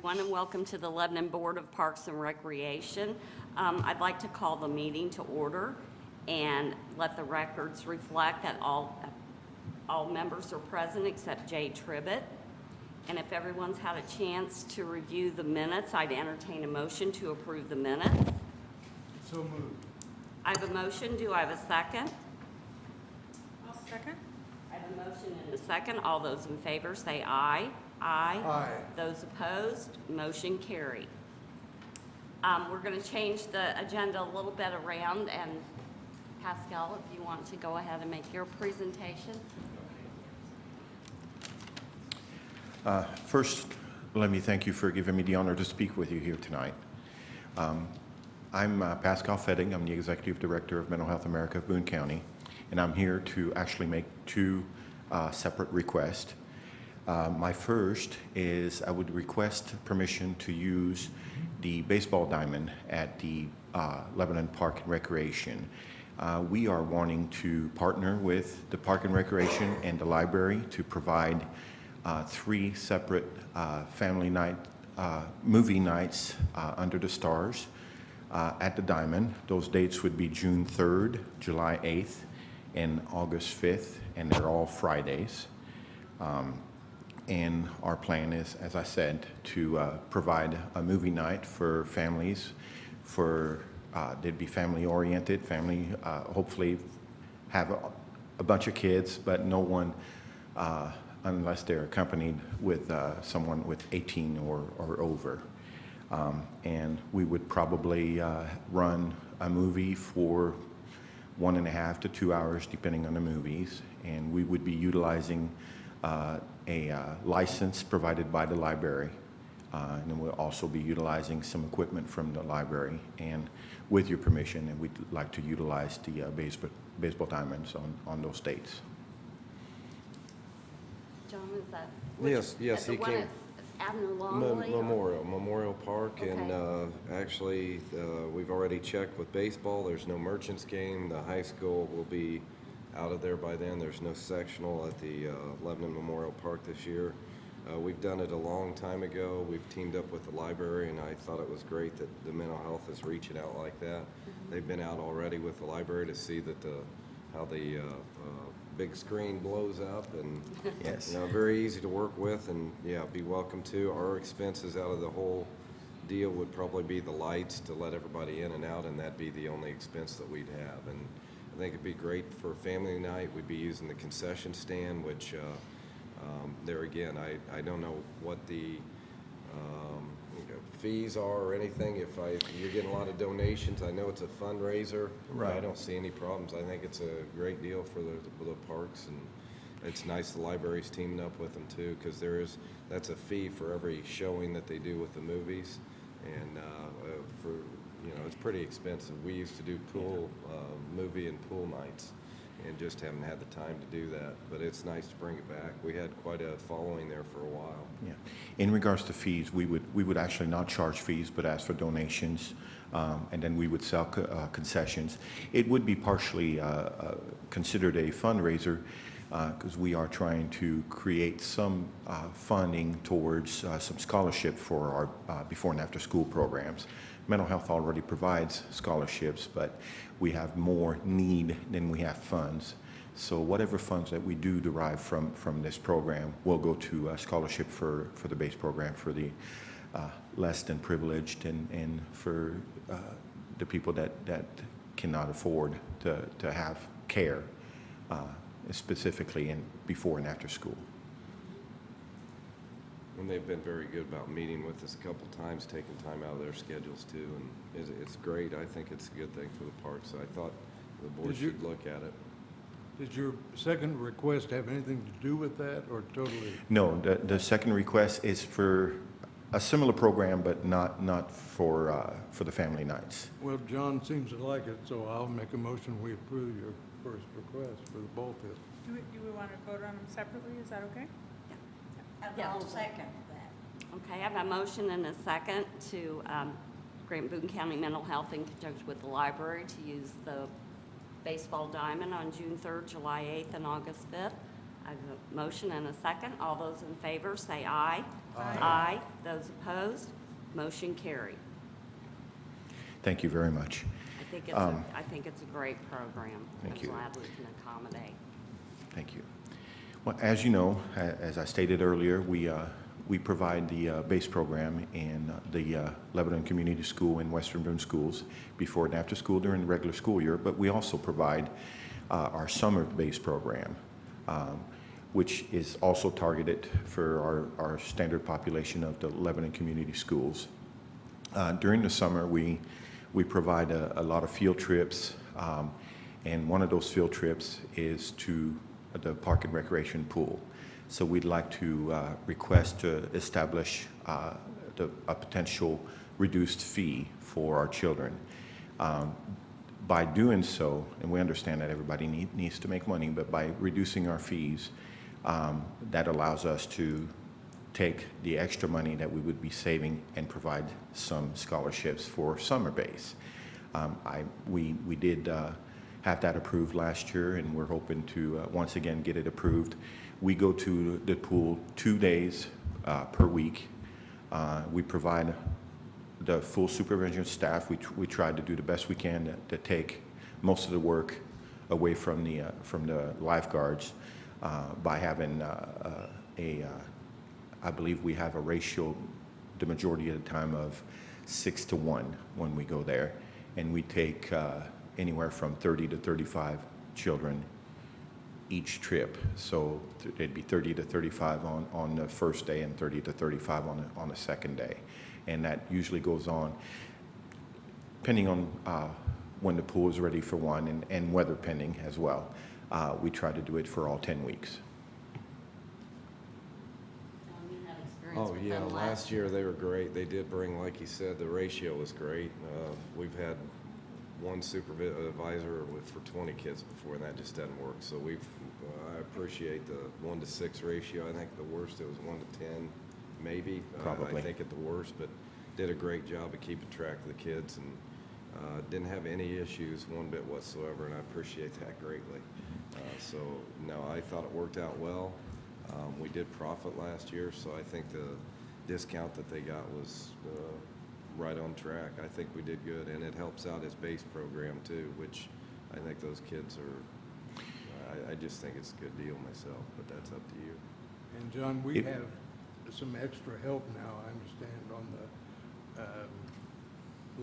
everyone, and welcome to the Lebanon Board of Parks and Recreation. I'd like to call the meeting to order and let the records reflect that all members are present except Jay Tribbett. And if everyone's had a chance to review the minutes, I'd entertain a motion to approve the minutes. So moved. I have a motion. Do I have a second? I'll second. I have a motion and a second. All those in favor say aye. Aye. Aye. Those opposed, motion carried. We're going to change the agenda a little bit around, and Pascal, if you want to go ahead and make your presentation. First, let me thank you for giving me the honor to speak with you here tonight. I'm Pascal Fetting. I'm the Executive Director of Mental Health America of Boone County, and I'm here to actually make two separate requests. My first is I would request permission to use the baseball diamond at the Lebanon Park and Recreation. We are wanting to partner with the Park and Recreation and the library to provide three separate family night movie nights under the stars at the Diamond. Those dates would be June 3rd, July 8th, and August 5th, and they're all Fridays. And our plan is, as I said, to provide a movie night for families. They'd be family-oriented, hopefully have a bunch of kids, but no one, unless they're accompanied with someone with 18 or over. And we would probably run a movie for 1.5 to 2 hours, depending on the movies. And we would be utilizing a license provided by the library. And then we'll also be utilizing some equipment from the library. And with your permission, and we'd like to utilize the baseball diamonds on those dates. John, is that? Yes, the he one came. at Avenue Longley? Memorial Park, Okay. and actually, we've already checked with baseball. There's no merchants game. The high school will be out of there by then. There's no sectional at the Lebanon Memorial Park this year. We've done it a long time ago. We've teamed up with the library, and I thought it was great that the mental health is reaching out like that. They've been out already with the library to see that how the big screen blows up, and Yes. very easy to work with, and yeah, be welcome to. Our expenses out of the whole deal would probably be the lights to let everybody in and out, and that'd be the only expense that we'd have. And I think it'd be great for family night. We'd be using the concession stand, which there again, I don't know what the fees are or anything. If you're getting a lot of donations, I know it's a fundraiser. Right. I don't see any problems. I think it's a great deal for the parks, and it's nice the library's teaming up with them too, because that's a fee for every showing that they do with the movies, and it's pretty expensive. We used to do movie and pool nights, and just haven't had the time to do that. But it's nice to bring it back. We had quite a following there for a while. Yeah. In regards to fees, we would actually not charge fees, but ask for donations, and then we would sell concessions. It would be partially considered a fundraiser because we are trying to create some funding towards some scholarship for our before and after school programs. Mental health already provides scholarships, but we have more need than we have funds. So whatever funds that we do derive from this program will go to a scholarship for the base program for the less than privileged and for the people that cannot afford to have care, specifically in before and after school. And they've been very good about meeting with us a couple times, taking time out of their schedules too, and it's great. I think it's a good thing for the park, so I thought the board should look at it. Did your second request have anything to do with that, or totally? No, the second request is for a similar program, but not for the family nights. Well, John seems to like it, so I'll make a motion we approve your first request for the both of them. Do we want to vote on them separately? Is that okay? Yeah. I'll second that. Okay, I have a motion and a second to grant Boone County Mental Health in conjunction with the library to use the baseball diamond on June 3rd, July 8th, and August 5th. I have a motion and a second. All those in favor say aye. Aye. Aye. Those opposed, motion carried. Thank you very much. I think it's a great program. Thank you. I'm glad we can accommodate. Thank you. Well, as you know, as I stated earlier, we provide the base program in the Lebanon Community School and Western Boone schools before and after school during the regular school year, but we also provide our summer-based program, which is also targeted for our standard population of the Lebanon Community Schools. During the summer, we provide a lot of field trips, and one of those field trips is to the Park and Recreation Pool. So we'd like to request to establish a potential reduced fee for our children. By doing so, and we understand that everybody needs to make money, but by reducing our fees, that allows us to take the extra money that we would be saving and provide some scholarships for summer base. We did have that approved last year, and we're hoping to once again get it approved. We go to the pool 2 days per week. We provide the full supervision staff. We try to do the best we can to take most of the work away from the lifeguards by having I believe we have a ratio the majority of the time of 6 to 1 when we go there, and we take anywhere from 30 to 35 children each trip. So it'd be 30 to 35 on the first day and 30 to 35 on the second day. And that usually goes on depending on when the pool is ready for one and weather pending as well. We try to do it for all 10 weeks. You had experience Oh, with yeah, them last year they were great. They did bring, like you said, the ratio was great. We've had one supervisor for 20 kids before, and that just doesn't work. So I appreciate the 1 to 6 ratio. I think the worst, it was 1 to 10, maybe. Probably. I think at the worst, but did a great job of keeping track of the kids, and didn't have any issues one bit whatsoever, and I appreciate that greatly. So, no, I thought it worked out well. We did profit last year, so I think the discount that they got was right on track. I think we did good, and it helps out his base program too, which I think those kids are, I just think it's a good deal myself, but that's up to you. And John, we It- have some extra help now, I understand, on the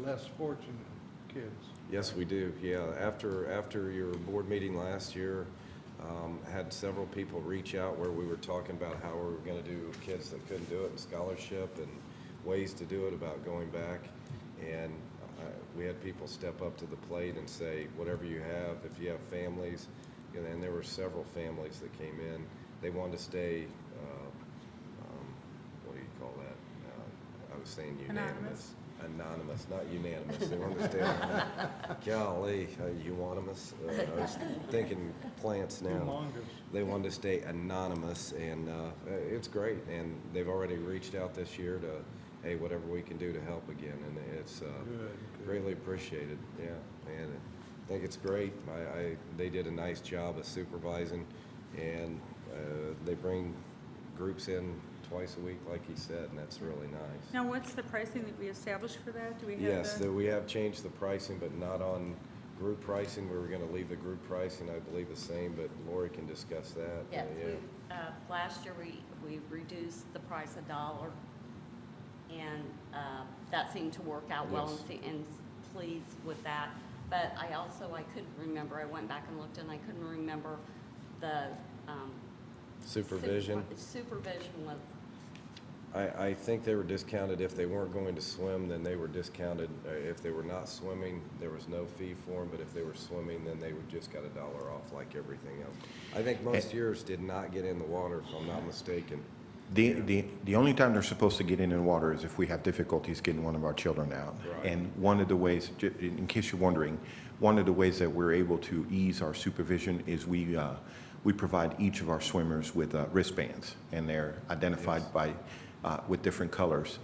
less fortunate kids. Yes, we do, yeah. After your board meeting last year, had several people reach out where we were talking about how we were gonna do kids that couldn't do it, and scholarship, and ways to do it, about going back. And we had people step up to the plate and say, whatever you have, if you have families, and there were several families that came in, they wanted to stay, what do you call that? I was saying unanimous. Anonymous, not unanimous. They wanted to stay anonymous. Golly, euonymus. I was thinking plants now. Humongous. They wanted to stay anonymous, and it's great. And they've already reached out this year to, hey, whatever we can do to help again, and it's Good. greatly appreciated. Yeah, and I think it's great. They did a nice job of supervising, and they bring groups in twice a week, like he said, and that's really nice. Now, what's the pricing that we established for that? Do we have Yes, the? we have changed the pricing, but not on group pricing. We were going to leave the group pricing, I believe, the same, but Lori can discuss that. Yes, last year we reduced the price $1, and that seemed to work out well, Yes. and pleased with that. But I couldn't remember, I went back and looked, and I couldn't remember the Supervision. Supervision was, I think they were discounted if they weren't going to swim, then they were discounted. If they were not swimming, there was no fee for them, but if they were swimming, then they would just got $1 off like everything else. I think most years did not get in the water, if I'm not mistaken. The only time they're supposed to get in the water is if we have difficulties getting one of our children out. Right. And one of the ways, in case you're wondering, one of the ways that we're able to ease our supervision is we provide each of our swimmers with wristbands, and they're identified Yes. by with different colors.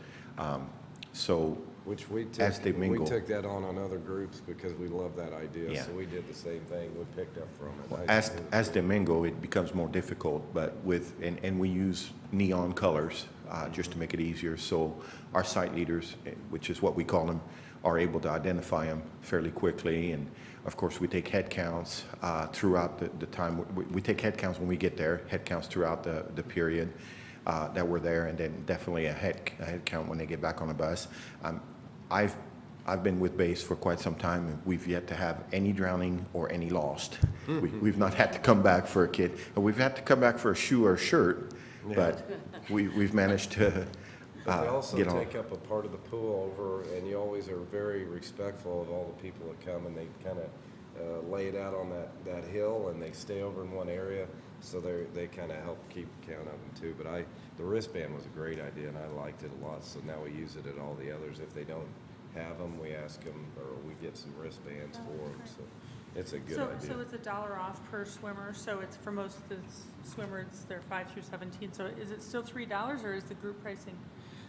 So Which we As they took, mingle. we took that on other groups because we love that idea. Yeah. So we did the same thing. We picked up from it. as they mingle, it becomes more difficult, but and we use neon colors just to make it easier. So our site leaders, which is what we call them, are able to identify them fairly quickly. And of course, we take head counts throughout the time. We take head counts when we get there, head counts throughout the period that we're there, and then definitely a head count when they get back on the bus. I've been with base for quite some time, and we've yet to have any drowning or any lost. We've not had to come back for a kid. We've had to come back for a shoe or a shirt, but we've managed to But they also get on. take up a part of the pool over, and you always are very respectful of all the people that come, and they kind of lay it out on that hill, and they stay over in one area, so they kind of help keep count of them too. But the wristband was a great idea, and I liked it a lot, so now we use it at all the others. If they don't have them, we ask them, or we get some wristbands for them, so it's a good So idea. it's $1 off per swimmer, so it's for most of the swimmers, they're 5 through 17. So is it still $3 or is the group pricing?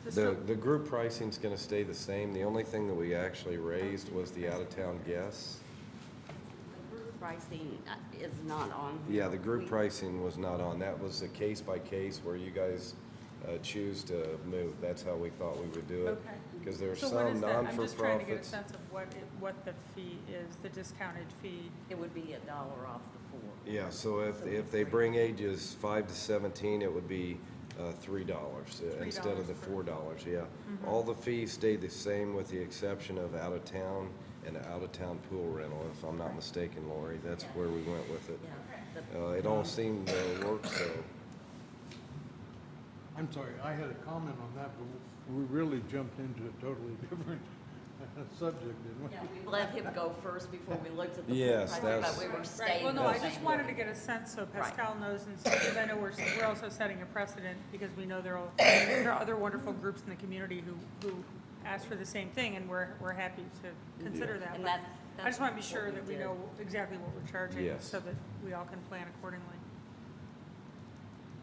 The group pricing's gonna stay the same. The only thing that we actually raised was the out-of-town guests. The group pricing is not on. Yeah, the group We- pricing was not on. That was a case by case where you guys choose to move. That's how we thought we would do it. Okay. Because there's So what some is that? I'm just trying to get a non-for-profits. sense of what the fee is, the discounted fee. It would be $1 off the four. Yeah, so if they bring ages 5 to 17, it would be $3 instead of the $4, yeah. All the fees stayed the same with the exception of out-of-town and out-of-town pool rental, if I'm not mistaken, Lori. That's where we went with it. Yeah. The- It all seemed to work, so. I'm sorry, I had a comment on that, but we really jumped into a totally different subject, didn't we? Yeah, we let him go first before we looked at the Yes, full price, that's- but we were Right, staying. well, no, the I just same. wanted to get a sense so Right. Pascal knows, and so, because I know we're also setting a precedent, because we know there are other wonderful groups in the community who ask for the same thing, and we're happy to consider that. And But that's I just want to be what sure we that we did. know exactly what we're charging, Yes. so that we all can plan accordingly.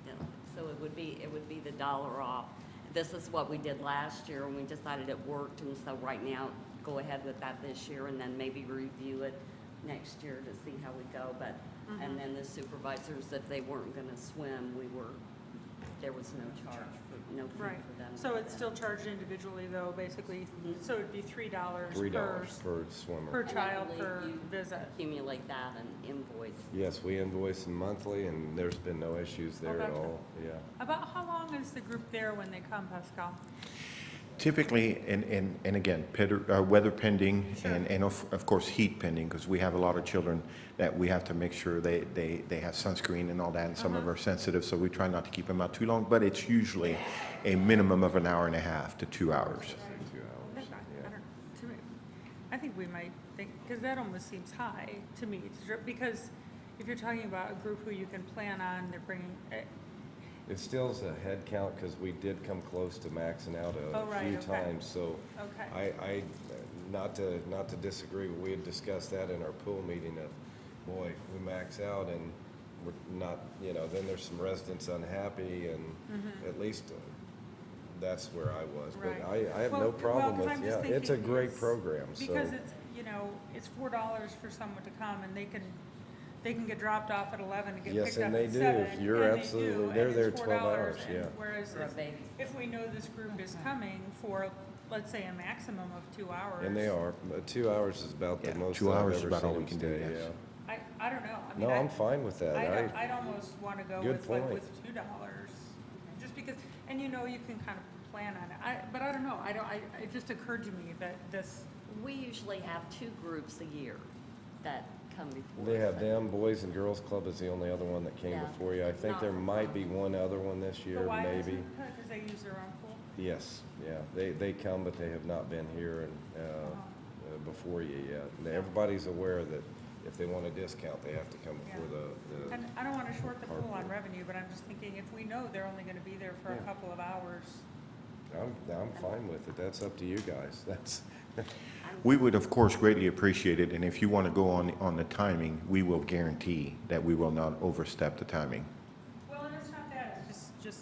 Yeah, so it would be the $1 off. This is what we did last year, and we decided it worked, and so right now, go ahead with that this year, and then maybe review it next year to see how we go, but, and then the supervisors, if they weren't gonna swim, there was no charge no fee Right, for them. so it's still charged individually though, basically, so it'd be $3 $3 per swimmer. per And I child believe per you visit. Accumulate that and invoice. Yes, we invoice them monthly, and there's been no issues there at Okay. all, yeah. About how long is the group there when they come, Pascal? Typically, and again, weather pending, Sure. and of course, heat pending, because we have a lot of children that we have to make sure they have sunscreen and all that, and some of them are sensitive, so we try not to keep them out too long, but it's usually a minimum of an hour and a half to 2 hours. 2 hours, I don't, to me, I think we might think, because that almost seems high to me, because if you're talking about a group who you can plan on, they're bringing, It still is a head count because we did come close to maxing out Oh, a right, few okay. times, so okay. not to disagree, but we had discussed that in our pool meeting of, boy, we max out and we're not, then there's some residents unhappy and at least that's where I was. But Right. I have Well, no well, problem 'cause with, I'm just yeah, it's a thinking great it's- program, so. Because it's, it's $4 for someone to come, and they can get dropped off at 11 and get Yes, picked up and at they 7. do. You're and they absolutely- do, and they're there it's 12 $4, hours, and yeah. Whereas For a baby. if we know this group is coming for, let's say, a maximum of 2 hours. And they are, but 2 hours is about the Yeah, most 2 I've hours is ever about all seen we them can do, stay, yes. yeah. I don't know. I mean, No, I'm fine with that. I'd almost want to go Good with, like, point. with $2, just because, and you can kind of plan on it. But I don't know, it just occurred to me that this, We usually have 2 groups a year that come before. They have us. them, Boys and Girls Club is the only other one that came Yeah. before you. I think there might be one other one this year, but why is maybe. it? Because they use their own pool? Yes, yeah, they come, but they have not been here before you yet. And everybody's aware that if they want a discount, they have to come before the, And I don't want to short the pool on Hardwood. revenue, but I'm just thinking, if we know they're only going to be there for a Yeah. couple of hours. I'm fine with it. That's up to you guys. That's, We would, of course, greatly appreciate it, and if you want to go on the timing, we will guarantee that we will not overstep the timing. Well, and it's not that, it's just,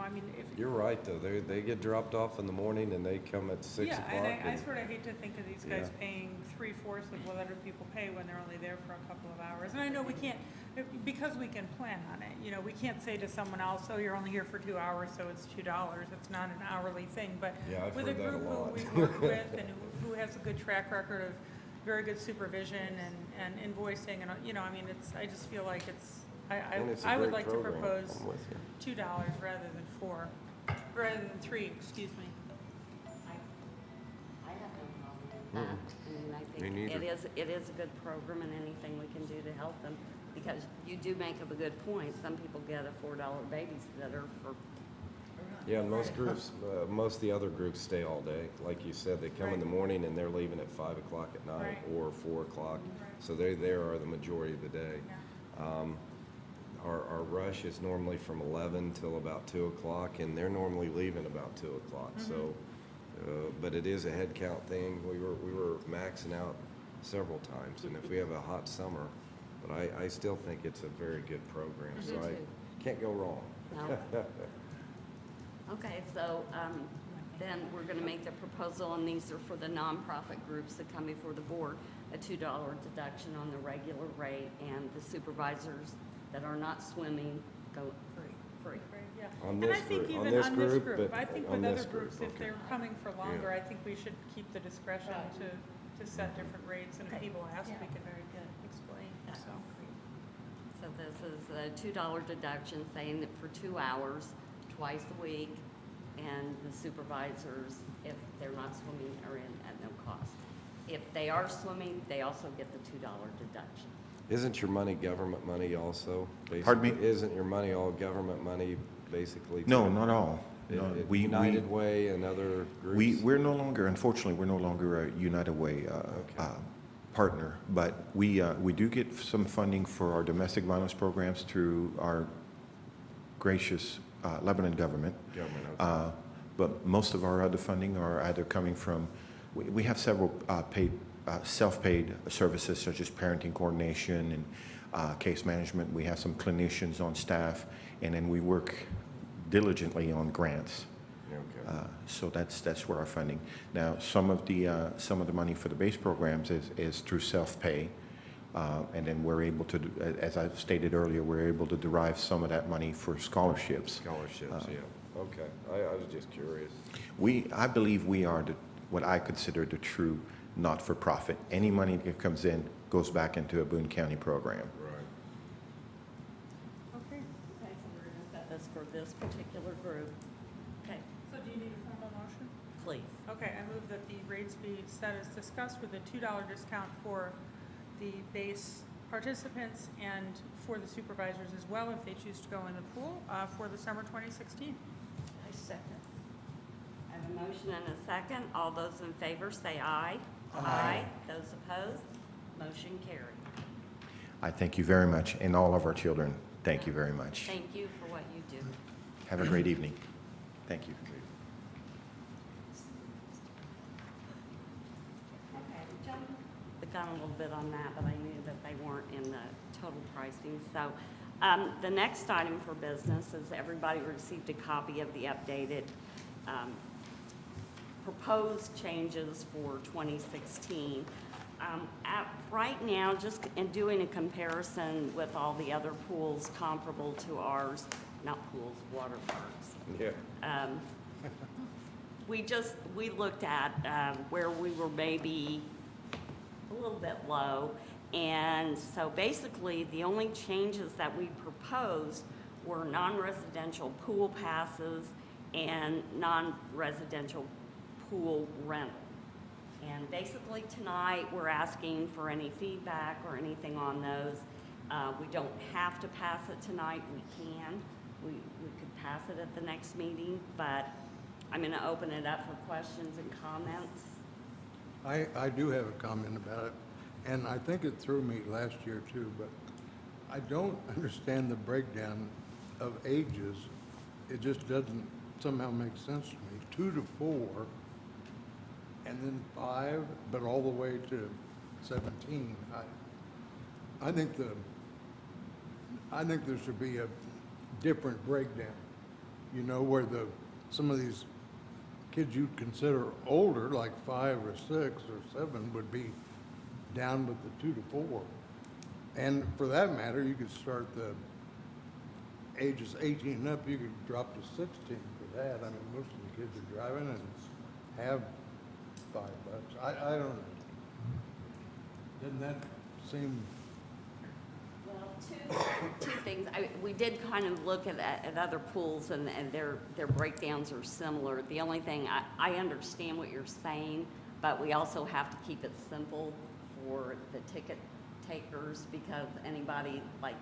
I mean, if. You're right, though. They get dropped off in the morning and they come at 6 Yeah, o'clock. and I and- sort of hate to think of these guys Yeah. paying 3/4 of what other people pay when they're only there for a couple of hours. And I know we can't, because we can plan on it, you know, we can't say to someone else, oh, you're only here for 2 hours, so it's $2. It's not an hourly thing, but Yeah, I've with a heard that a group who lot. we work with and who has a good track record of very good supervision and invoicing and, you know, I mean, I just feel like And it's a I would great like to program. propose I'm with you. $2 rather than rather than 3, excuse me. I have no problem with that. I mean, I Me think neither. it is a good program and anything we can do to help them, because you do make up a good point. Some people get a $4 babysitter for, Yeah, and most groups, most of the other groups stay all day. Like you said, they come in the morning and they're leaving at 5 o'clock at night Right. or 4 o'clock. Right. So they there are the majority of the day. Yeah. Our rush is normally from 11 till about 2 o'clock, and they're normally leaving about 2 o'clock. So, but it is a head count thing. We were maxing out several times, and if we have a hot summer, but I still think it's a very good program. I So do I too. can't go wrong. no. Okay, so, then we're gonna make the proposal, and these are for the nonprofit groups that come before the board, a $2 deduction on the regular rate, and the supervisors that are not swimming go free. Right, yeah. On And I this think group- on even this on this group, group, but I think on with other this group, groups, if okay. they're coming for longer, Yeah. I think we should keep the discretion to set different rates, and if people ask, we can explain, so. So this is a $2 deduction, saying that for 2 hours, twice a week, and the supervisors, if they're not swimming, are in at no cost. If they are swimming, they also get the $2 deduction. Isn't your money government money also? Pardon me? Basically? Isn't your money all government money, basically? No, not all. It- No, it- we- United Way and other groups? We're no longer, unfortunately, we're no longer a United Way partner, but we do get some funding for our domestic violence programs through our gracious Lebanon government. Government, okay. But most of our other funding are either coming from, we have several self-paid services such as parenting coordination and case management. We have some clinicians on staff, and then we work diligently on grants. Okay. So that's where our funding. Now, some of the money for the base programs is through self-pay, and then we're able to, as I've stated earlier, we're able to derive some of that money for scholarships. Scholarships, yeah. Okay. I was just curious. I believe we are what I consider the true not-for-profit. Any money that comes in goes back into a Boone County program. Right. Okay, Okay, so we're gonna set this for this particular group. Okay, so do you need a formal motion? please. Okay, I move that the rates be set as discussed with a $2 discount for the base participants and for the supervisors as well, if they choose to go in the pool, for the summer 2016. I second. I have a motion and a second. All those in favor say aye. Those opposed, motion carried. I thank you very much, and all of our children, thank you very much. Thank you for what you do. Have a great evening. Thank you. Okay, jumped the gun a little bit on that, but I knew that they weren't in the total pricing. So the next item for business is everybody received a copy of the updated proposed changes for 2016. Right now, just in doing a comparison with all the other pools comparable to ours, not pools, water parks. Yeah. We looked at where we were maybe a little bit low. And so basically, the only changes that we proposed were non-residential pool passes and non-residential pool rental. And basically tonight, we're asking for any feedback or anything on those. We don't have to pass it tonight, we can. We could pass it at the next meeting, but I'm gonna open it up for questions and comments. I do have a comment about it, and I think it threw me last year too, but I don't understand the breakdown of ages. It just doesn't somehow make sense to me. 2 to 4, and then 5, but all the way to 17. I think there should be a different breakdown. you know, where some of these kids you'd consider older, like 5 or 6 or 7, would be down with the 2 to 4. And for that matter, you could start the ages 18 and up, you could drop to 16 for that. I mean, most of the kids are driving and have $5. I don't know. Doesn't that seem, Well, two things. We did kind of look at other pools, and their breakdowns are similar. The only thing, I understand what you're saying, but we also have to keep it simple for the ticket takers, because anybody like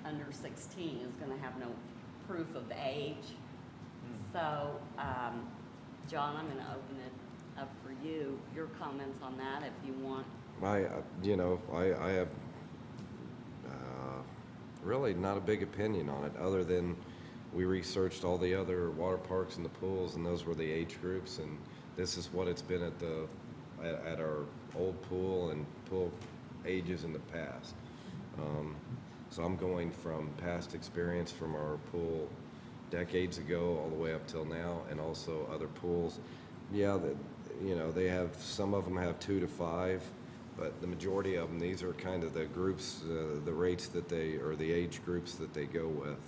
under 16 is gonna have no proof of age. So, John, I'm gonna open it up for you, your comments on that if you want. I have really not a big opinion on it, other than we researched all the other water parks and the pools, and those were the age groups, and this is what it's been at our old pool and pool ages in the past. So I'm going from past experience from our pool decades ago all the way up till now, and also other pools. Yeah, they have, some of them have 2 to 5, but the majority of them, these are kind of the groups, the rates that they, or the age groups that they go with.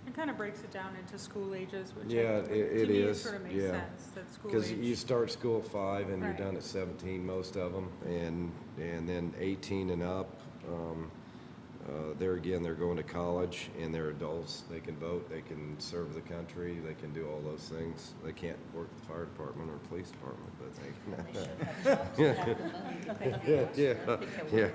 It kind of breaks it down into school ages, which Yeah, to it me, it is, sort of makes yeah. sense, that school Because you age. start school at 5 and you're Right. done at 17, most of them, and then 18 and up, they're going to college, and they're adults. They can vote, they can serve the country, they can do all those things. They can't work the fire department or police department, but they yeah.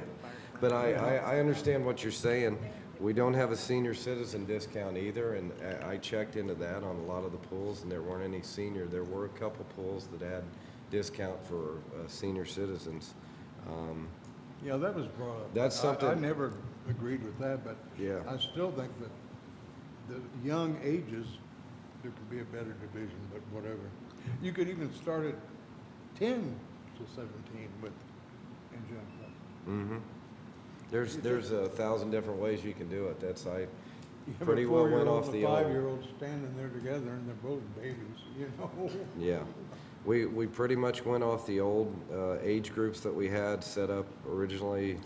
But I understand what you're saying. We don't have a senior citizen discount either, and I checked into that on a lot of the pools, and there weren't any senior. There were a couple pools that had discount for senior citizens. yeah, that was brought up. That's I something- never agreed with that, but Yeah. I still think that the young ages, there could be a better division, but whatever. You could even start at 10 to 17 and jump up. Mm-hmm. There's 1,000 different ways you can do it. That's, I You have pretty a well went 4-year-old off and the a old. 5-year-old standing there together, and they're both babies, you know? Yeah. We pretty much went off the old age groups that we had set up originally,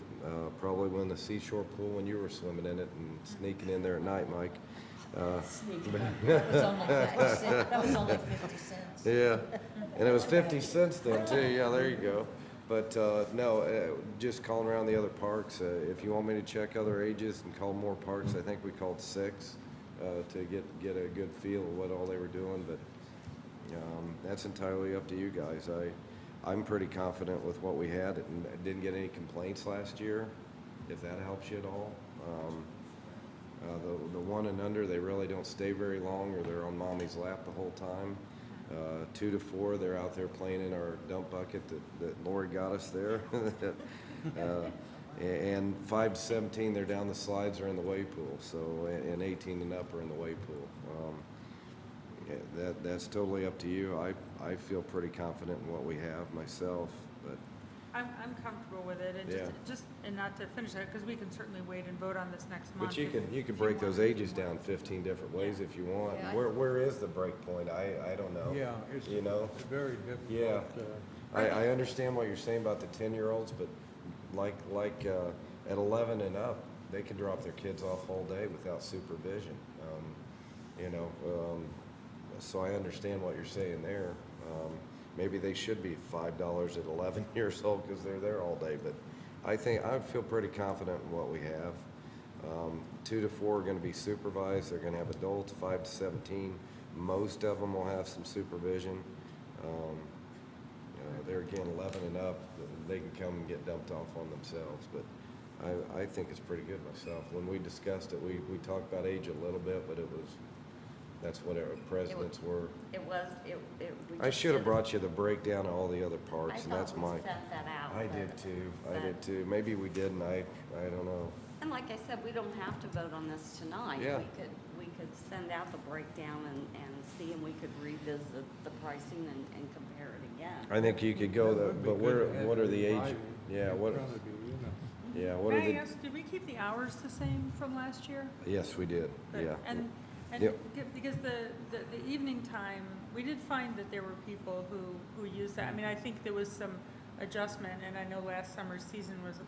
probably when the seashore pool, when you were swimming in it and sneaking in there at night, Mike. That was only 50 cents. That was only 50 cents. Yeah, and it was 50 cents then too, yeah, there you go. But no, just calling around the other parks, if you want me to check other ages and call more parks, I think we called 6 to get a good feel of what all they were doing, but that's entirely up to you guys. I'm pretty confident with what we had, and I didn't get any complaints last year, if that helps you at all. The 1 and under, they really don't stay very long, or they're on mommy's lap the whole time. 2 to 4, they're out there playing in our dump bucket that Lori got us there. And 5 to 17, they're down the slides or in the wave pool. So, and 18 and up are in the wave pool. Yeah, that's totally up to you. I feel pretty confident in what we have myself, but I'm comfortable with it, and Yeah. and not to finish that, because we can certainly wait and vote on this next month. but you if- can if break want. those ages down 15 different ways if you want. Yeah, Where is the break point? I don't know. Yeah, it's You know? very difficult. Yeah. I understand what you're saying about the 10-year-olds, but like at 11 and up, they can drop their kids off all day without supervision. So I understand what you're saying there. Maybe they should be $5 at 11 years old because they're there all day, but I feel pretty confident in what we have. 2 to 4 are going to be supervised. They're going to have adults. 5 to 17, most of them will have some supervision. They're again 11 and up. They can come and get dumped off on themselves, but I think it's pretty good myself. When we discussed it, we talked about age a little bit, but that's what our presidents were. I should have brought you the breakdown of all the other parks, and that's I thought my. we sent that out. I but- did too. I but- did too. Maybe we didn't. I don't know. And like I said, we don't have to vote on this tonight. Yeah. We could send out the breakdown and see, and we could revisit the pricing and compare it again. I think you could go the, but what are the age? Yeah, what? Yeah, what are May I the? ask, did we keep the hours the same from last year? Yes, we did. But- Yeah. And And Yep. because the evening time, we did find that there were people who used that. I mean, I think there was some adjustment, and I know last summer's season was,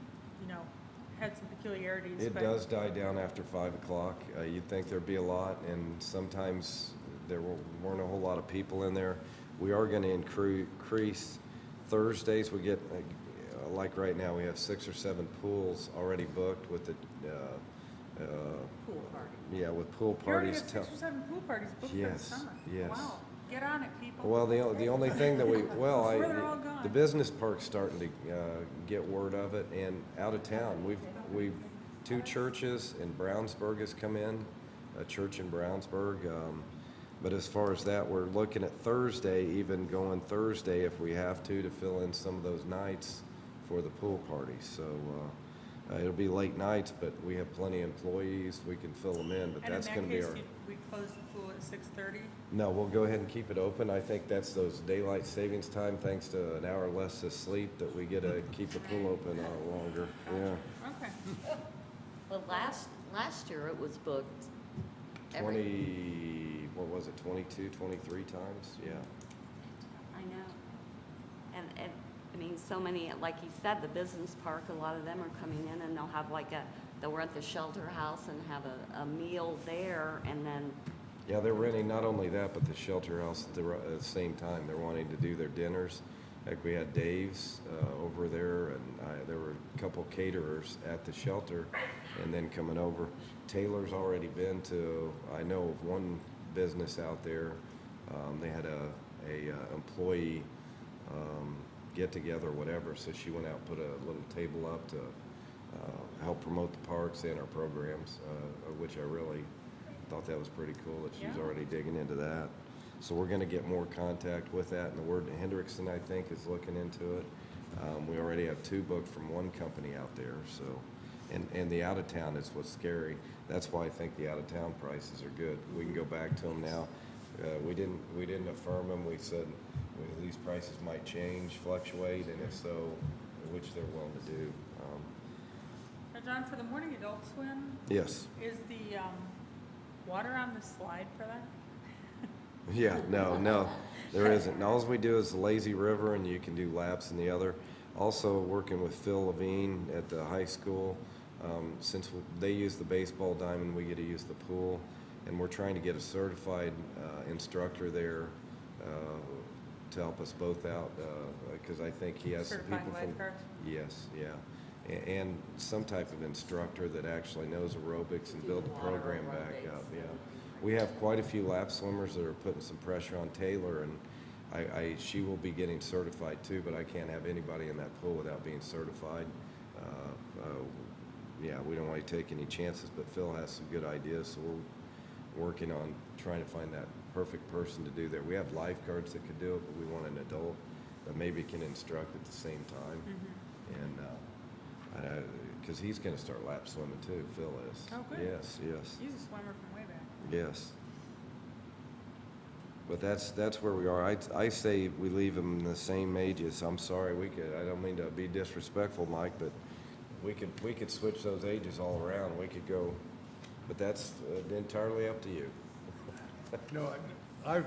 had some peculiarities. It but- does die down after 5 o'clock. You'd think there'd be a lot, and sometimes there weren't a whole lot of people in there. We are going to increase Thursdays. We get, like right now, we have 6 or 7 pools already booked with the, Pool party. yeah, with pool You already parties. have 6 or 7 pool parties booked for the Yes, summer. yes. Wow, get on it, people. Well, the only thing that we, well, Before they're all gone. the business park's starting to get word of it, and out of town, we've 2 churches in Brownsburg has come in, a church in Brownsburg. But as far as that, we're looking at Thursday, even going Thursday if we have to fill in some of those nights for the pool parties. So it'll be late nights, but we have plenty of employees, we can fill them in, but And in that's that gonna be case, our. we close the pool at 6:30? No, we'll go ahead and keep it open. I think that's those daylight savings time, thanks to an hour less of sleep, that we get to keep the pool open longer. Yeah. Okay. Well, last year it was booked every, What was it, 22, 23 times? Yeah. I know. And, I mean, so many, like you said, the business park, a lot of them are coming in and they'll have they'll rent the shelter house and have a meal there, and then, Yeah, they're renting not only that, but the shelter house at the same time. They're wanting to do their dinners. Like we had Dave's over there, and there were a couple caterers at the shelter, and then coming over. Taylor's already been to, I know of one business out there. They had a employee get together or whatever, so she went out and put a little table up to help promote the parks and our programs, which I really thought that was pretty cool that she's Yeah. already digging into that. So we're going to get more contact with that, and the word Hendrickson, I think, is looking into it. We already have 2 booked from one company out there, so, and the out-of-town is what's scary. That's why I think the out-of-town prices are good. We can go back to them now. We didn't affirm them. We said these prices might change, fluctuate, and if so, which they're willing to do. Now, John, for the morning adult swim, Yes. is the water on the slide for that? Yeah, no, there isn't. All we do is the lazy river, and you can do laps in the other. Also, working with Phil Levine at the high school, since they use the baseball diamond, we get to use the pool, and we're trying to get a certified instructor there to help us both out, because I think he has some Certified people from. lifeguards? Yes, yeah. And some type of instructor that actually knows aerobics and build the program back up, yeah. We have quite a few lap swimmers that are putting some pressure on Taylor, and she will be getting certified too, but I can't have anybody in that pool without being certified. Yeah, we don't want to take any chances, but Phil has some good ideas, so we're working on trying to find that perfect person to do that. We have lifeguards that could do it, but we want an adult that maybe can instruct at the same time. And, because he's going to start lap swimming too, Phil is. Oh, good. Yes, yes. He's a swimmer from way back. Yes. But that's where we are. I say we leave them the same ages. I'm sorry, I don't mean to be disrespectful, Mike, but we could switch those ages all around. We could go, but that's entirely up to you. No, I've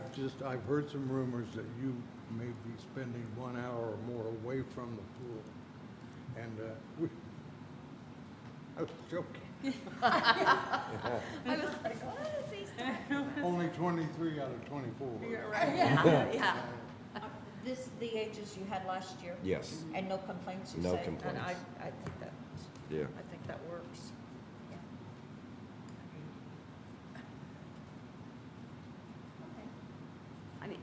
heard some rumors that you may be spending 1 hour or more away from the pool. And I was joking. I was like, what is he saying? Only 23 out of 24. Yeah, right. Yeah. The ages you had last year? Yes, And no complaints, you No say? complaints. And I think that, yeah. I think that works. Yeah. I mean,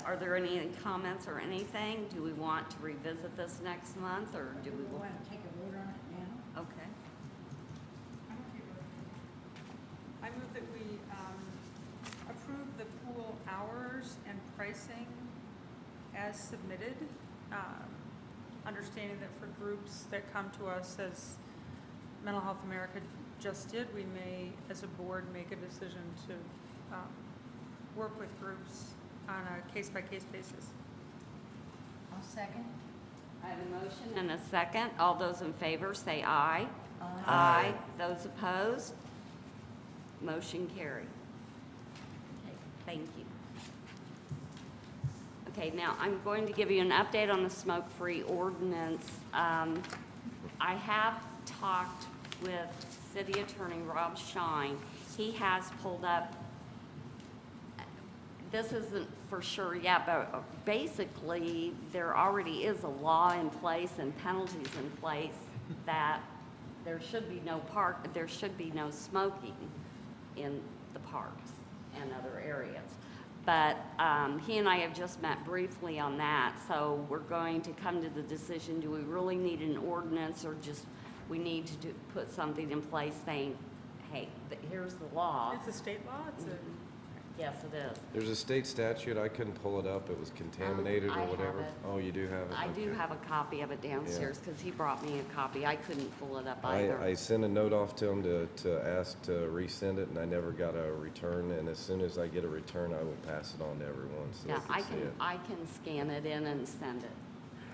are there any comments or anything? Do we want to revisit this next month, or do we? want to take a vote on it now? Okay. I move that we approve the pool hours and pricing as submitted, understanding that for groups that come to us, as Mental Health America just did, we may, as a board, make a decision to work with groups on a case-by-case basis. I'll second. I have a motion and a second. All those in favor say aye. Aye. Aye. Those opposed? Motion carried. Thank you. Okay, now I'm going to give you an update on the smoke-free ordinance. I have talked with City Attorney Rob Shine. He has pulled up, this isn't for sure yet, but basically, there already is a law in place and penalties in place that there should be no smoking in the parks and other areas. But he and I have just met briefly on that, so we're going to come to the decision, do we really need an ordinance, or just we need to put something in place saying, hey, here's the law. It's a state law, it's a, Yes, it is. There's a state statute, I couldn't pull it up, it was contaminated I or have whatever. it. Oh, you do have it? I do Okay. have a copy of it downstairs, because he brought me a copy. I couldn't pull it up either. I sent a note off to him to ask to resend it, and I never got a return, and as soon as I get a return, I will pass it on to everyone so Yeah, they can see it. I can scan it in and send it.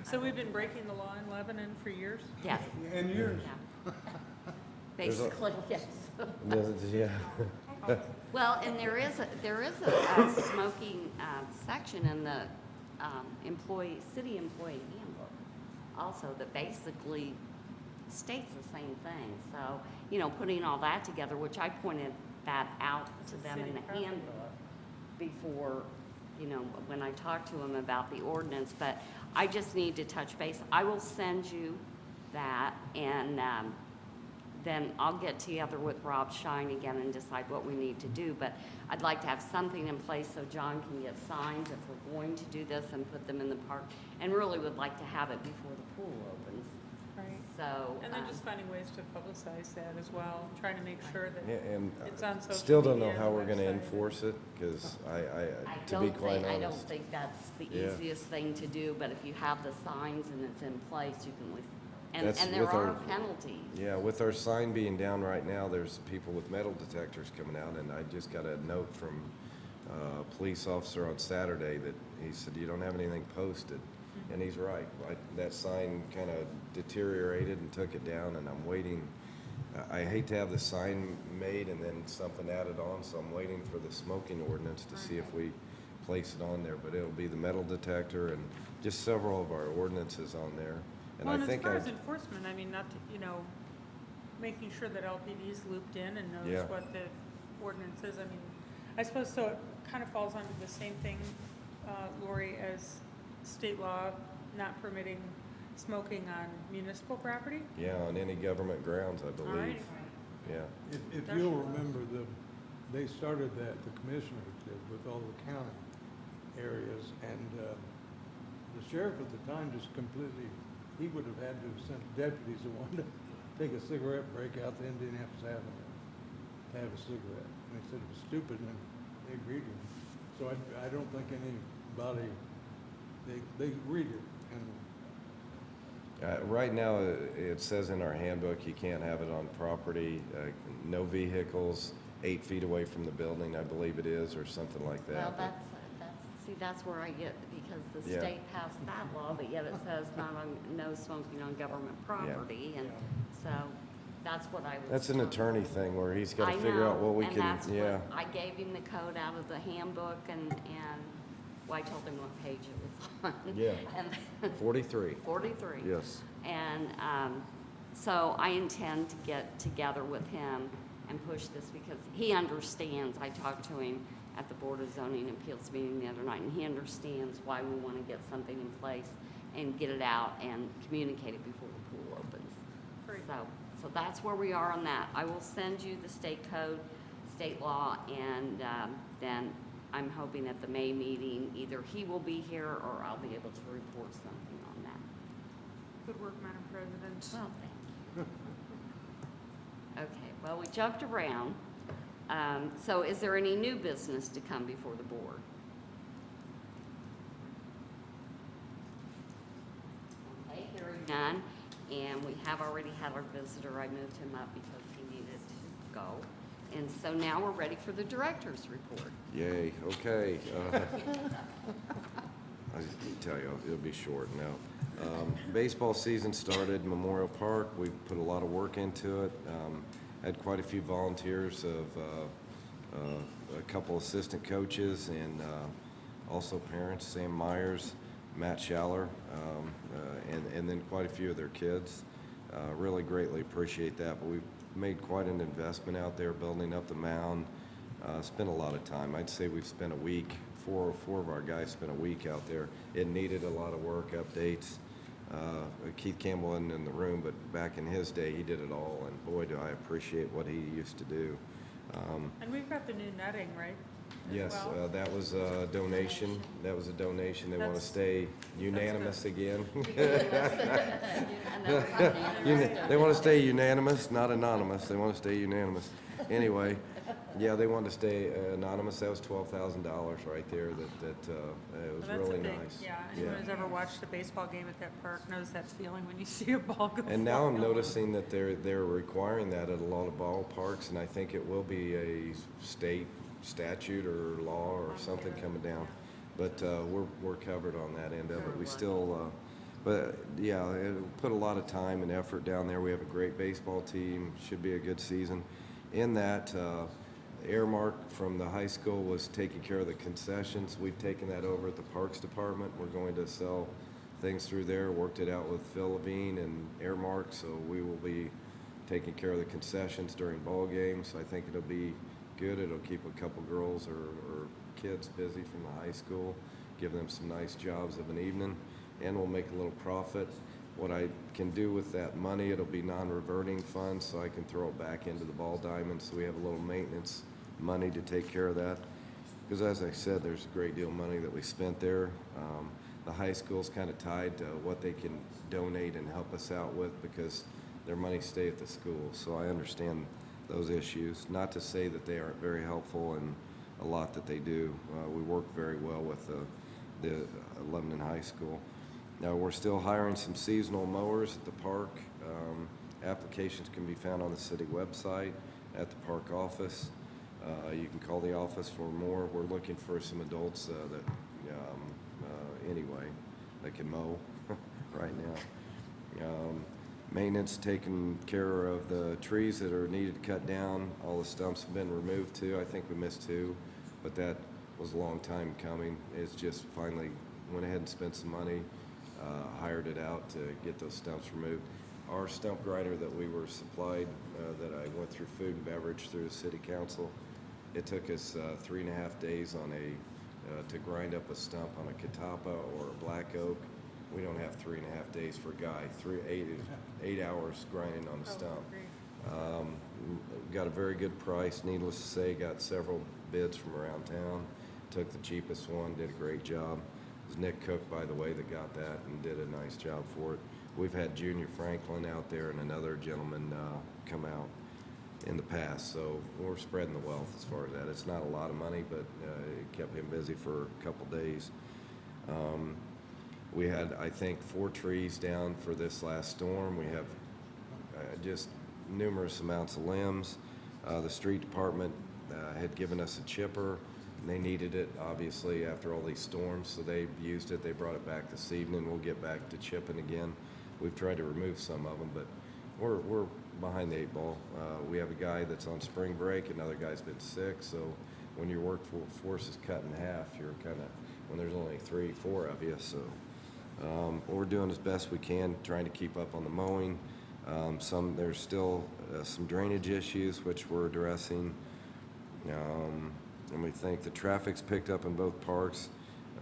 so we've been breaking the law in Lebanon for years? Yes, And yours. yeah. There's a- Basically, yes. Yeah, Well, and there is a smoking section in the city employee handbook also that basically states the same thing. So, you know, putting all that together, which I pointed that out to them in City the property. handbook before, you know, when I talked to them about the ordinance, but I just need to touch base. I will send you that, and then I'll get together with Rob Shine again and decide what we need to do. But I'd like to have something in place so John can get signs if we're going to do this and put them in the park, and really would like to have it before the pool opens. Right. So. And then just finding ways to publicize that as well, trying to make sure that yeah, and it's on social still don't know media how and we're gonna website. enforce it, because I to be quite I don't honest. think that's the Yeah. easiest thing to do, but if you have the signs and it's in place, you can, and That's there with our- are penalties. Yeah, with our sign being down right now, there's people with metal detectors coming out, and I just got a note from a police officer on Saturday that he said, you don't have anything posted. And he's right. That sign kind of deteriorated and took it down, and I'm waiting. I hate to have the sign made and then something added on, so I'm waiting for the smoking ordinance to see if we place it on there. But it'll be the metal detector and just several of our ordinances on there. And Well, I and think as far I, as enforcement, I mean, not to, you know, making sure that LPD's looped in and knows Yeah. what the ordinance is. I mean, I suppose so it kind of falls under the same thing, Lori, as state law not permitting smoking on municipal property? yeah, on any government grounds, I believe. Alright. Yeah. If you'll remember, they started that, the commissioners did, with all the county areas, and the sheriff at the time just completely, he would have had to have sent deputies that wanted to take a cigarette break out to Indianapolis Avenue to have a cigarette. And they said it was stupid, and they agreed with him. So I don't think anybody, they read it, and Right now, it says in our handbook, you can't have it on property, no vehicles, 8 feet away from the building, I believe it is, or something like Well, that. that's where I get, because the Yeah. state passed that law, but yet it says no smoking on government property, and so that's what I was. That's an attorney thing where he's got I to figure out know, what we and can, that's what- yeah. I gave him the code out of the handbook, and, well, I told him what page it was on. Yeah. And 43, 43. yes. And so I intend to get together with him and push this, because he understands. I talked to him at the Board of Zoning Appeals meeting the other night, and he understands why we want to get something in place and get it out and communicate it before the pool opens. Great. So that's where we are on that. I will send you the state code, state law, and then I'm hoping at the May meeting, either he will be here or I'll be able to report something on that. Good work, Madam President. Well, thank you. Okay, well, we jumped around. So is there any new business to come before the board? Okay, hearing none, and we have already had our visitor. I moved him up because he needed to go. And so now we're ready for the director's report. Yay, okay. I tell you, it'll be short now. Baseball season started, Memorial Park, we put a lot of work into it. Had quite a few volunteers of a couple assistant coaches and also parents, Sam Myers, Matt Schaller, and then quite a few of their kids. Really greatly appreciate that, but we've made quite an investment out there building up the mound. Spent a lot of time. I'd say we've spent a week, four of our guys spent a week out there. It needed a lot of work, updates. Keith Campbell isn't in the room, but back in his day, he did it all, and boy, do I appreciate what he used to do. And we've got the new netting, right? as Yes, well? that was a donation. That was a donation. They want to That's- stay unanimous again. And then They want to stay unanimous, not anonymous. They want to stay unanimous. Anyway, yeah, they wanted to stay anonymous. That was $12,000 right there. It was Well, that's a really big- nice. Yeah, anyone who's ever watched a baseball game at that park knows that feeling when you see a ball go And now I'm flying. noticing that they're requiring that at a lot of ballparks, and I think it will be a state statute or law or something coming down. But we're covered on that end of it. We still, but yeah, it put a lot of time and effort down there. We have a great baseball team. Should be a good season. In that, Airmark from the high school was taking care of the concessions. We've taken that over at the Parks Department. We're going to sell things through there. Worked it out with Phil Levine and Airmark, so we will be taking care of the concessions during ball games. I think it'll be good. It'll keep a couple girls or kids busy from the high school, give them some nice jobs of an evening, and we'll make a little profit. What I can do with that money, it'll be non-reverting funds, so I can throw it back into the ball diamond, so we have a little maintenance money to take care of that. Because as I said, there's a great deal of money that we spent there. The high school's kind of tied to what they can donate and help us out with, because their money stay at the school, so I understand those issues. Not to say that they aren't very helpful in a lot that they do. We work very well with the Lebanon High School. Now, we're still hiring some seasonal mowers at the park. Applications can be found on the city website at the park office. You can call the office for more. We're looking for some adults anyway, that can mow right now. Maintenance, taking care of the trees that are needed to cut down. All the stumps have been removed too. I think we missed 2, but that was a long time coming. It's just finally went ahead and spent some money, hired it out to get those stumps removed. Our stump grinder that we were supplied, that I went through food and beverage through the city council, it took us 3.5 days on to grind up a stump on a catappa or a black oak. We don't have 3.5 days for a guy. 8 hours grinding on a Oh, stump. great. Got a very good price, needless to say. Got several bids from around town. Took the cheapest one, did a great job. It was Nick Cook, by the way, that got that and did a nice job for it. We've had Junior Franklin out there and another gentleman come out in the past, so we're spreading the wealth as far as that. It's not a lot of money, but it kept him busy for a couple days. We had, I think, 4 trees down for this last storm. We have just numerous amounts of limbs. The street department had given us a chipper. And they needed it, obviously, after all these storms, so they used it. They brought it back this evening. We'll get back to chipping again. We've tried to remove some of them, but we're behind the 8 ball. We have a guy that's on spring break. Another guy's been sick, so when your workforce is cut in half, you're kind of, when there's only 3, 4 of you, so. We're doing as best we can, trying to keep up on the mowing. There's still some drainage issues, which we're addressing. And we think the traffic's picked up in both parks.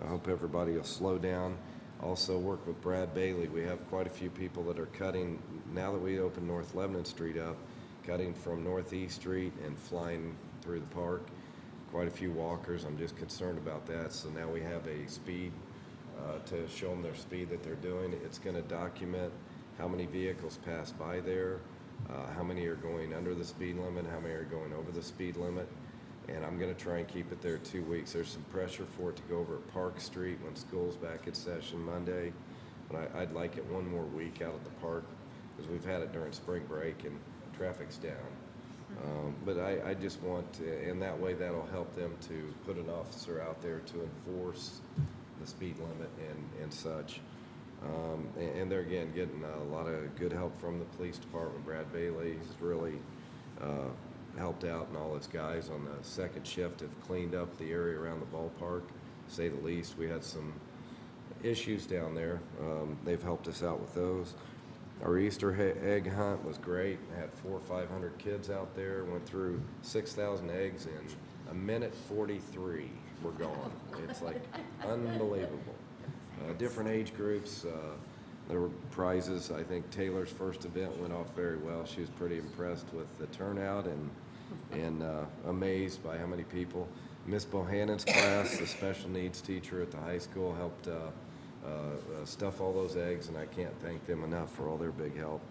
I hope everybody will slow down. Also work with Brad Bailey. We have quite a few people that are cutting, now that we opened North Lebanon Street up, cutting from Northeast Street and flying through the park. Quite a few walkers. I'm just concerned about that. So now we have a speed to show them their speed that they're doing. It's going to document how many vehicles pass by there, how many are going under the speed limit, how many are going over the speed limit. And I'm going to try and keep it there 2 weeks. There's some pressure for it to go over at Park Street when school's back in session Monday. But I'd like it 1 more week out at the park, because we've had it during spring break and traffic's down. But I just want to, and that way that'll help them to put an officer out there to enforce the speed limit and such. And they're, again, getting a lot of good help from the police department. Brad Bailey has really helped out, and all his guys on the second shift have cleaned up the area around the ballpark, to say the least. We had some issues down there. They've helped us out with those. Our Easter egg hunt was great. We had 400 or 500 kids out there. Went through 6,000 eggs in a minute 43. Were gone. It's like unbelievable. Different age groups. There were prizes. I think Taylor's first event went off very well. She was pretty impressed with the turnout and amazed by how many people. Miss Bohannon's class, the special needs teacher at the high school, helped stuff all those eggs, and I can't thank them enough for all their big help.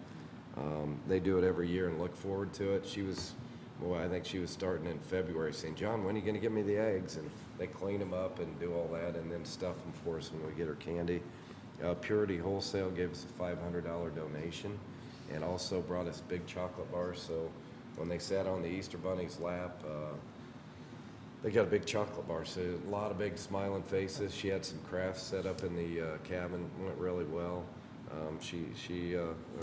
They do it every year and look forward to it. I think she was starting in February saying, John, when are you going to get me the eggs? And they clean them up and do all that and then stuff them for us when we get our candy. Purity Wholesale gave us a $500 donation and also brought us big chocolate bars. So when they sat on the Easter Bunny's lap, they got a big chocolate bar, so a lot of big smiling faces. She had some crafts set up in the cabin, went really well.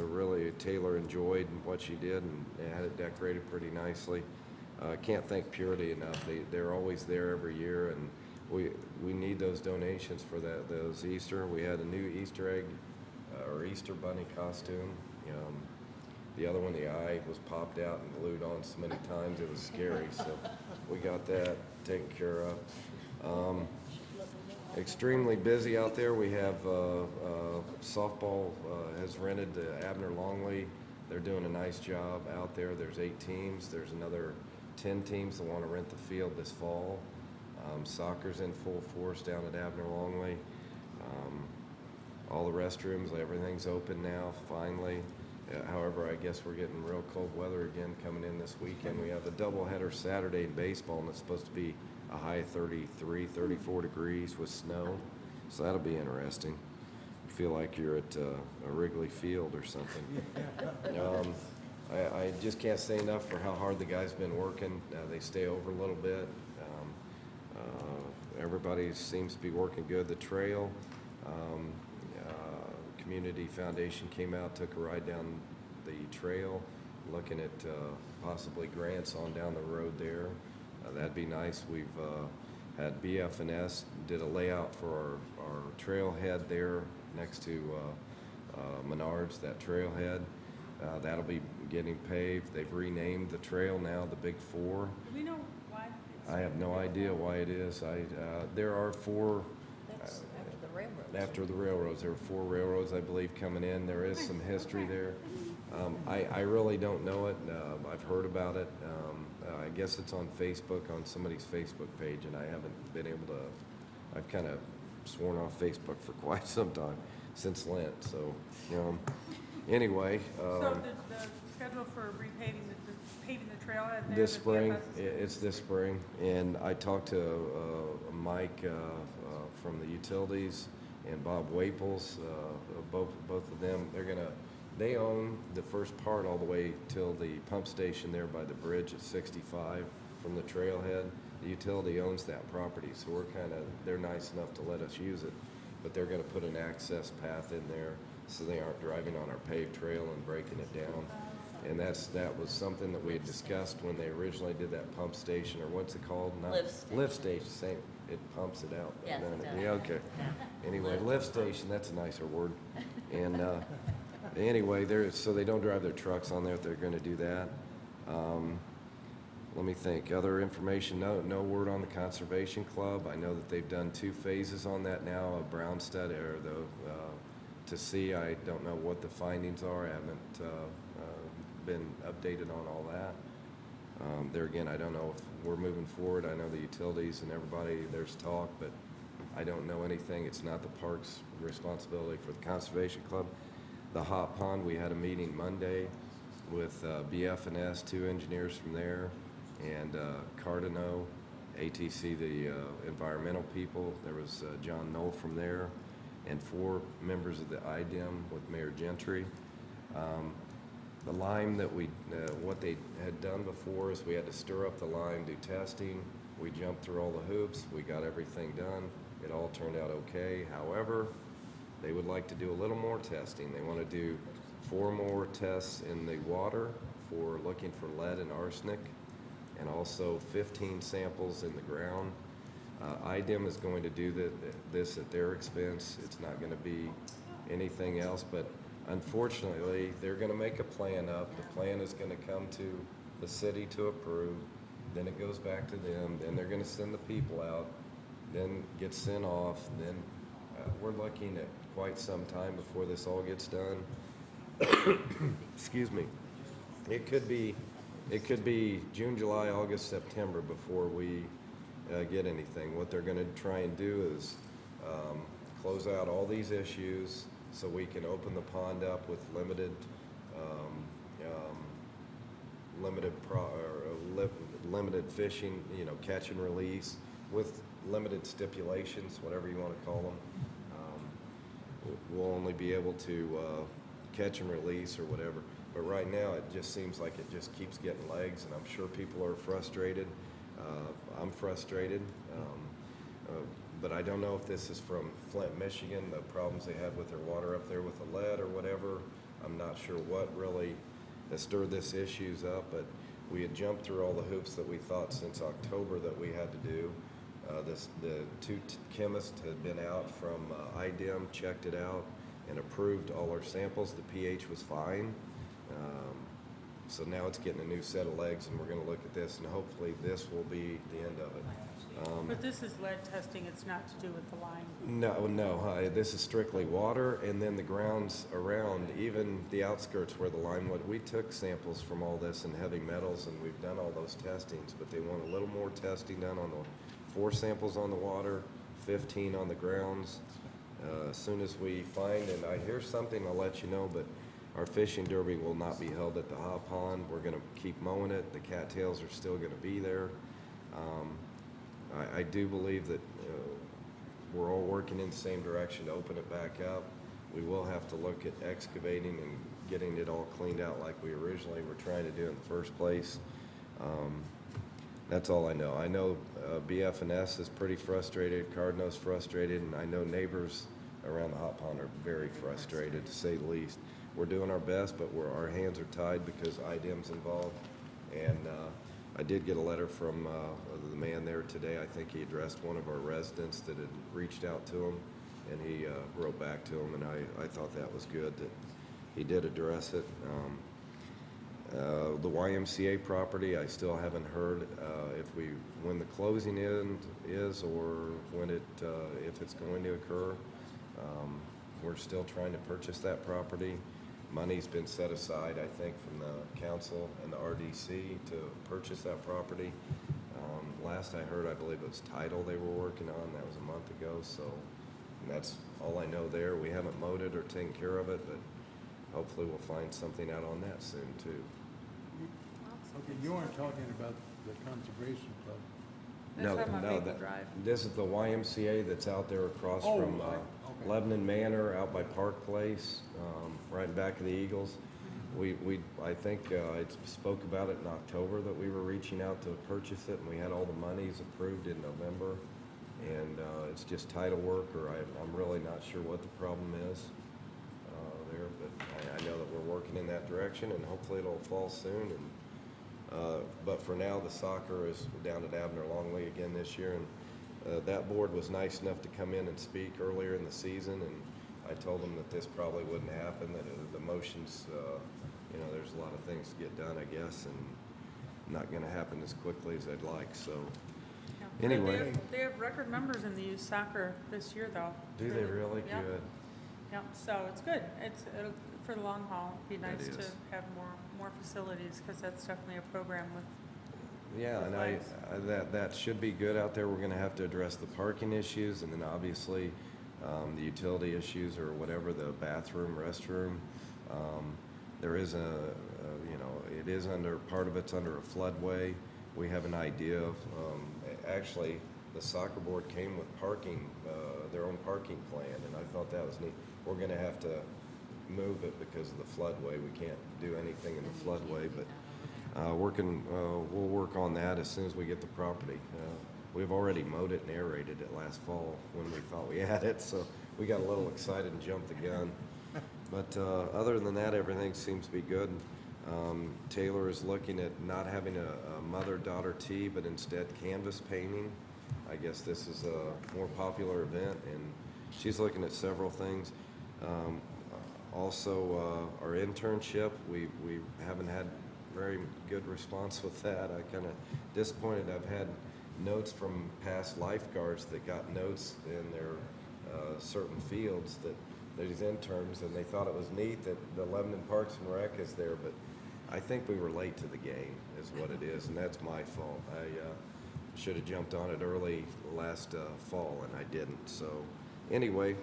Really, Taylor enjoyed what she did and had it decorated pretty nicely. Can't thank Purity enough. They're always there every year, and we need those donations for those Easter. We had a new Easter egg or Easter bunny costume. The other one, the eye was popped out and glued on so many times it was scary. So we got that taken care of. Extremely busy out there. We have softball has rented the Abner Longley. They're doing a nice job out there. There's 8 teams. There's another 10 teams that want to rent the field this fall. Soccer's in full force down at Abner Longley. All the restrooms, everything's open now, finally. However, I guess we're getting real cold weather again coming in this weekend. We have a doubleheader Saturday in baseball, and it's supposed to be a high 33, 34 degrees with snow. So that'll be interesting. You feel like you're at a Wrigley Field or something. I just can't say enough for how hard the guys been working. They stay over a little bit. Everybody seems to be working good. The trail, Community Foundation came out, took a ride down the trail, looking at possibly grants on down the road there. That'd be nice. We've had BF&S did a layout for our trailhead there next to Menards, that trailhead. That'll be getting paved. They've renamed the trail now, the Big Four. Do we know why? I have no idea why it is. There are 4. That's after the railroads. After the railroads, there were 4 railroads, I believe, coming in. There is some history there. I really don't know it. I've heard about it. I guess it's on Facebook, on somebody's Facebook page, and I haven't been able to. I've kind of sworn off Facebook for quite some time, since Lent. So, anyway. So the schedule for repaving paving the trailhead there? This the spring, BFS is- it's this spring, and I talked to Mike from the utilities and Bob Waples, both of them. They own the first part all the way till the pump station there by the bridge at 65 from the trailhead. The utility owns that property, so they're nice enough to let us use it, but they're gonna put an access path in there so they aren't driving on our paved trail and breaking it down. And that was something that we had discussed when they originally did that pump station, or what's it called? Lift station. Lift station, same, it pumps it out. Yes, doesn't it does. Yeah, okay. Anyway, Lift. lift station, that's a nicer word. And, anyway, so they don't drive their trucks on there if they're gonna do that. Let me think, other information, no word on the Conservation Club. I know that they've done 2 phases on that now, a brown study, or to see, I don't know what the findings are. I haven't been updated on all that. There again, I don't know if we're moving forward. I know the utilities and everybody, there's talk, but I don't know anything. It's not the park's responsibility for the Conservation Club. The Hot Pond, we had a meeting Monday with BF&S, 2 engineers from there, and Cardino, ATC, the environmental people. There was John Knoll from there, and 4 members of the IDEM with Mayor Gentry. The lime that what they had done before is we had to stir up the lime, do testing. We jumped through all the hoops. We got everything done. It all turned out okay. However, they would like to do a little more testing. They want to do 4 more tests in the water for looking for lead and arsenic. and also 15 samples in the ground. IDEM is going to do this at their expense. It's not going to be anything else, but unfortunately, they're going to make a plan up. The plan is going to come to the city to approve, then it goes back to them, then they're going to send the people out, then gets sent off, then we're looking at quite some time before this all gets done. Excuse me. It could be June, July, August, September before we get anything. What they're going to try and do is close out all these issues so we can open the pond up with limited fishing, catch and release with limited stipulations, whatever you want to call them. We'll only be able to catch and release or whatever. But right now, it just seems like it just keeps getting legs, and I'm sure people are frustrated. I'm frustrated. But I don't know if this is from Flint, Michigan, the problems they had with their water up there with the lead or whatever. I'm not sure what really has stirred this issues up, but we had jumped through all the hoops that we thought since October that we had to do. The two chemists had been out from IDEM, checked it out, and approved all our samples. The pH was fine. So now it's getting a new set of legs, and we're going to look at this, and hopefully this will be the end of it. But this is lead testing, it's not to do with the line. No, this is strictly water, and then the grounds around, even the outskirts where the line would. We took samples from all this and heavy metals, and we've done all those testings, but they want a little more testing done on the 4 samples on the water, 15 on the grounds. As soon as we find, and I hear something, I'll let you know, but our fishing derby will not be held at the hot pond. We're going to keep mowing it. The cattails are still going to be there. I do believe that we're all working in the same direction to open it back up. We will have to look at excavating and getting it all cleaned out like we originally were trying to do in the first place. That's all I know. I know BF&S is pretty frustrated, Cardinal's frustrated, and I know neighbors around the hot pond are very frustrated, to say the least. We're doing our best, but our hands are tied because IDEM's involved. And I did get a letter from the man there today. I think he addressed one of our residents that had reached out to him, and he wrote back to him, and I thought that was good that he did address it. The YMCA property, I still haven't heard when the closing is or when if it's going to occur. We're still trying to purchase that property. Money's been set aside, I think, from the council and the RDC to purchase that property. Last I heard, I believe it was title they were working on. That was a month ago, so that's all I know there. We haven't mowed it or taken care of it, but hopefully we'll find something out on that soon, too. Okay, you weren't talking about the Conservation Club. That's talking about Maple Drive. This is the YMCA that's out there across Oh, from okay. Lebanon Manor, out by Park Place, right in back of the Eagles. I think I spoke about it in October that we were reaching out to purchase it, and we had all the monies approved in November. And it's just title work, or I'm really not sure what the problem is there, but I know that we're working in that direction, and hopefully it'll fall soon. But for now, the soccer is down at Abner Longley again this year, and that board was nice enough to come in and speak earlier in the season, and I told them that this probably wouldn't happen, that the motions, there's a lot of things to get done, I guess, and not going to happen as quickly as they'd like, so. Yeah. Anyway. They have record numbers in the youth soccer this year, though. Do they really? Yeah. Good. Yeah, so it's good. It'll, for the long haul, it'd be nice It to is. have more facilities, because that's definitely a program with, Yeah, with and lights. that should be good out there. We're going to have to address the parking issues, and then obviously the utility issues, or whatever, the bathroom, restroom. There is it is part of it's under a floodway. We have an idea of, actually, the soccer board came with their own parking plan, and I thought that was neat. We're going to have to move it because of the floodway. We can't do anything in the floodway, but we'll work on that as soon as we get the property. We've already mowed it and aerated it last fall when we thought we had it, so we got a little excited and jumped the gun. But other than that, everything seems to be good. Taylor is looking at not having a mother-daughter tea, but instead canvas painting. I guess this is a more popular event, and she's looking at several things. Also, our internship, we haven't had very good response with that. I kind of disappointed. I've had notes from past lifeguards that got notes in their certain fields that these interns, and they thought it was neat that the Lebanon Parks and Rec is there, but I think we were late to the game is what it is, and that's my fault. I should have jumped on it early last fall, and I didn't. So anyway,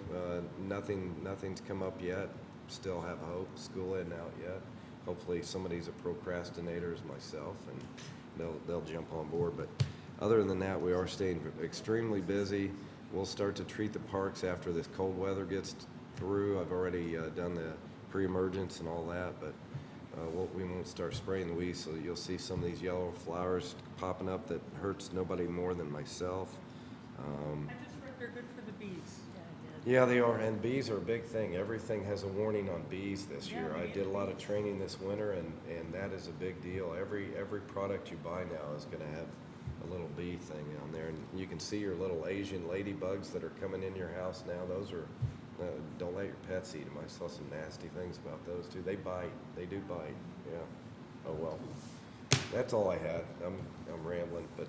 nothing's come up yet. Still have hope. School isn't out yet. Hopefully somebody's a procrastinator as myself, and they'll jump on board. But other than that, we are staying extremely busy. We'll start to treat the parks after this cold weather gets through. I've already done the pre-emergence and all that, but we won't start spraying the weeds, so you'll see some of these yellow flowers popping up that hurts nobody more than myself. I just read they're good for the bees. Yeah, they are, and bees are a big thing. Everything has a warning on bees this Yeah, year. I they did a lot of bees. training this winter, and that is a big deal. Every product you buy now is gonna have a little bee thing on there, and you can see your little Asian ladybugs that are coming in your house now. Those are, don't let your pets eat them. I saw some nasty things about those too. They bite, they do bite, yeah. Oh, well, that's all I had. I'm rambling, but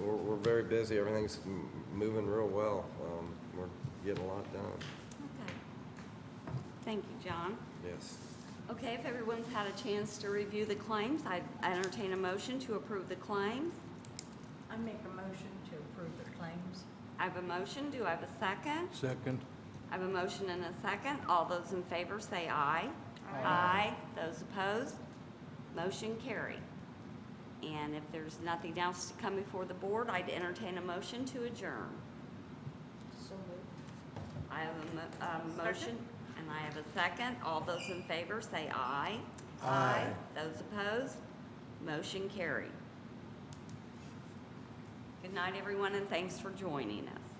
we're very busy. Everything's moving real well. We're getting a lot done, Okay. Thank you, John. yes. Okay, if everyone's had a chance to review the claims, I entertain a motion to approve the claims. I make a motion to approve the claims. I have a motion. Do I have a second? Second. I have a motion and a second. All those in favor say aye. Aye. Those opposed, motion carried. And if there's nothing else to come before the board, I'd entertain a motion to adjourn. So moved. I have a motion and I have a second. All those in favor say aye. Aye. Those opposed, motion carried. Good night, everyone, and thanks for joining us.